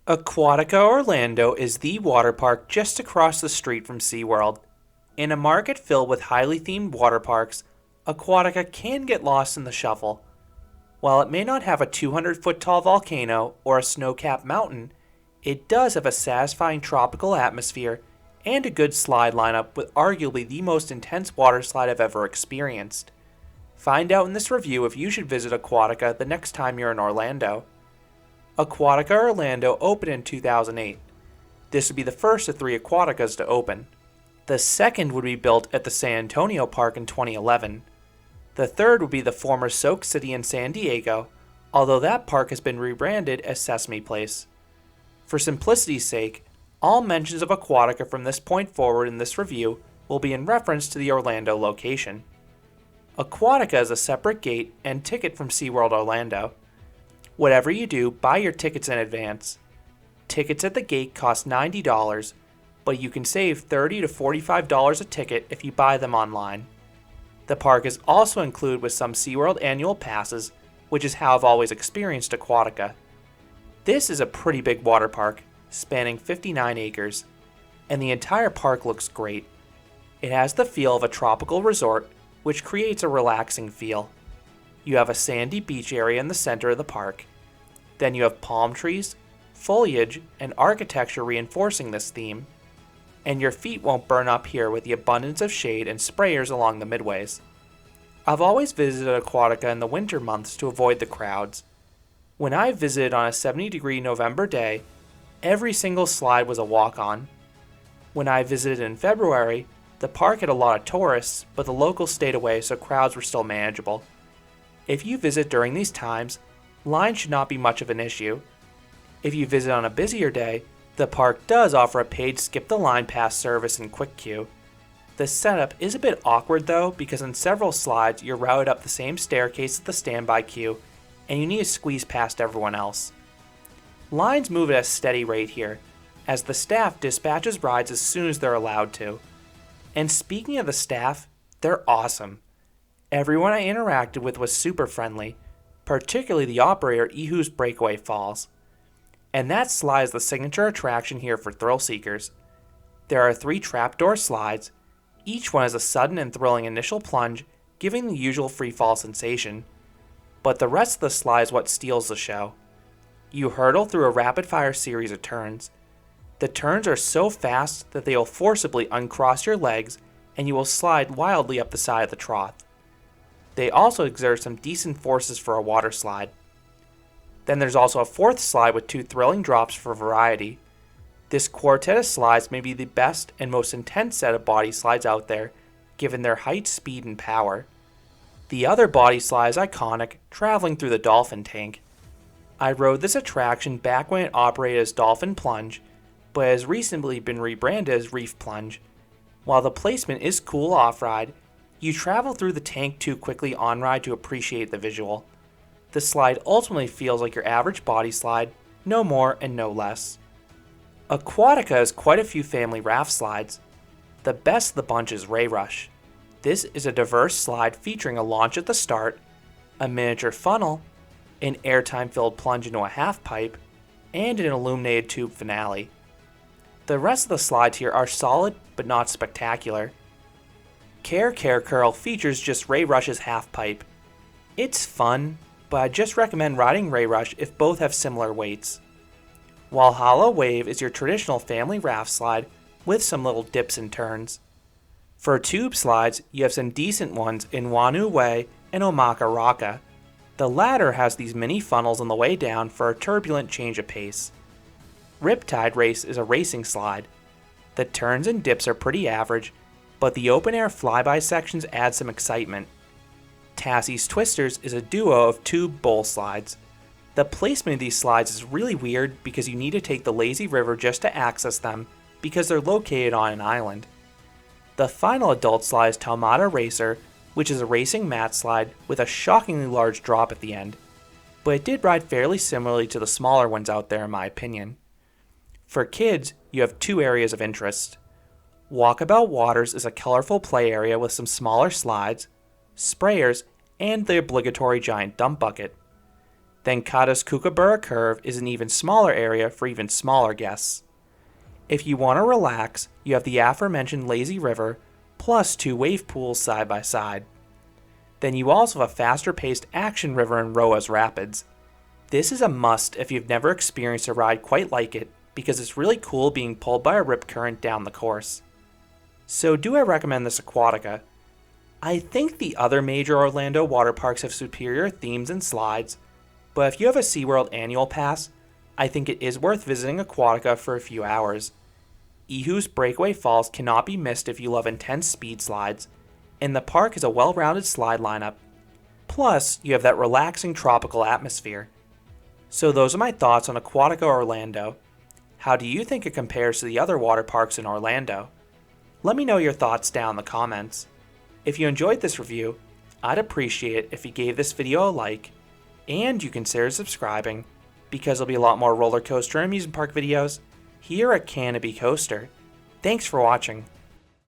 Aquatica Orlando is the water park just across the street from SeaWorld. In a market filled with highly themed water parks, Aquatica can get lost in the shuffle. While it may not have a 200-foot tall volcano or a snow-capped mountain, it does have a satisfying tropical atmosphere and a good slide lineup with arguably the most intense water slide I've ever experienced. Find out in this review if you should visit Aquatica the next time you're in Orlando. Aquatica Orlando opened in 2008. This would be the first of three Aquaticas to open. The second would be built at the San Antonio Park in 2011. The third would be the former Soak City in San Diego, although that park has been rebranded as Sesame Place. For simplicity's sake, all mentions of Aquatica from this point forward in this review will be in reference to the Orlando location. Aquatica is a separate gate and ticket from SeaWorld Orlando. Whatever you do, buy your tickets in advance. Tickets at the gate cost $90, but you can save $30 to $45 a ticket if you buy them online. The park is also included with some SeaWorld annual passes, which is how I've always experienced Aquatica. This is a pretty big water park, spanning 59 acres, and the entire park looks great. It has the feel of a tropical resort, which creates a relaxing feel. You have a sandy beach area in the center of the park. Then you have palm trees, foliage, and architecture reinforcing this theme. And your feet won't burn up here with the abundance of shade and sprayers along the midways. I've always visited Aquatica in the winter months to avoid the crowds. When I visited on a 70-degree November day, every single slide was a walk-on. When I visited in February, the park had a lot of tourists, but the locals stayed away so crowds were still manageable. If you visit during these times, lines should not be much of an issue. If you visit on a busier day, the park does offer a paid skip the line pass service and quick queue. The setup is a bit awkward though because on several slides you're routed up the same staircase as the standby queue and you need to squeeze past everyone else. Lines move at a steady rate here, as the staff dispatches rides as soon as they're allowed to. And speaking of the staff, they're awesome. Everyone I interacted with was super friendly, particularly the operator Ehu's Breakaway Falls. And that slide is the signature attraction here for thrill seekers. There are 3 trapdoor slides. Each one has a sudden and thrilling initial plunge, giving the usual free fall sensation. But the rest of the slide is what steals the show. You hurtle through a rapid-fire series of turns. The turns are so fast that they will forcibly uncross your legs and you will slide wildly up the side of the trough. They also exert some decent forces for a water slide. Then there's also a 4th slide with 2 thrilling drops for variety. This quartet of slides may be the best and most intense set of body slides out there, given their height, speed, and power. The other body slide is iconic, traveling through the Dolphin Tank. I rode this attraction back when it operated as Dolphin Plunge, but has recently been rebranded as Reef Plunge. While the placement is cool off-ride, you travel through the tank too quickly on-ride to appreciate the visual. The slide ultimately feels like your average body slide, no more and no less. Aquatica has quite a few family raft slides. The best of the bunch is Ray Rush. This is a diverse slide featuring a launch at the start, a miniature funnel, an airtime-filled plunge into a half pipe, and an illuminated tube finale. The rest of the slides here are solid but not spectacular. Care Curl features just Ray Rush's half pipe. It's fun, but I just recommend riding Ray Rush if both have similar weights. Walhalla Wave is your traditional family raft slide with some little dips and turns. For tube slides, you have some decent ones in Wanu Way and Omaka Raka. The latter has these mini funnels on the way down for a turbulent change of pace. Riptide Race is a racing slide. The turns and dips are pretty average, but the open-air flyby sections add some excitement. Tassie's Twisters is a duo of tube bowl slides. The placement of these slides is really weird because you need to take the lazy river just to access them because they're located on an island. The final adult slide is Taumata Racer, which is a racing mat slide with a shockingly large drop at the end, but it did ride fairly similarly to the smaller ones out there in my opinion. For kids, you have 2 areas of interest. Walkabout Waters is a colorful play area with some smaller slides, sprayers, and the obligatory giant dump bucket. Then Kata's Kookaburra Curve is an even smaller area for even smaller guests. If you want to relax, you have the aforementioned lazy river plus 2 wave pools side by side. Then you also have a faster paced action river in Roa's Rapids. This is a must if you've never experienced a ride quite like it, because it's really cool being pulled by a rip current down the course. So do I recommend this Aquatica? I think the other major Orlando water parks have superior themes and slides, but if you have a SeaWorld annual pass, I think it is worth visiting Aquatica for a few hours. Ehu's Breakaway Falls cannot be missed if you love intense speed slides, and the park has a well-rounded slide lineup. Plus, you have that relaxing tropical atmosphere. So those are my thoughts on Aquatica Orlando. How do you think it compares to the other water parks in Orlando? Let me know your thoughts down in the comments. If you enjoyed this review, I'd appreciate it if you gave this video a like, and you consider subscribing, because there'll be a lot more roller coaster and amusement park videos here at Canopy Coaster. Thanks for watching.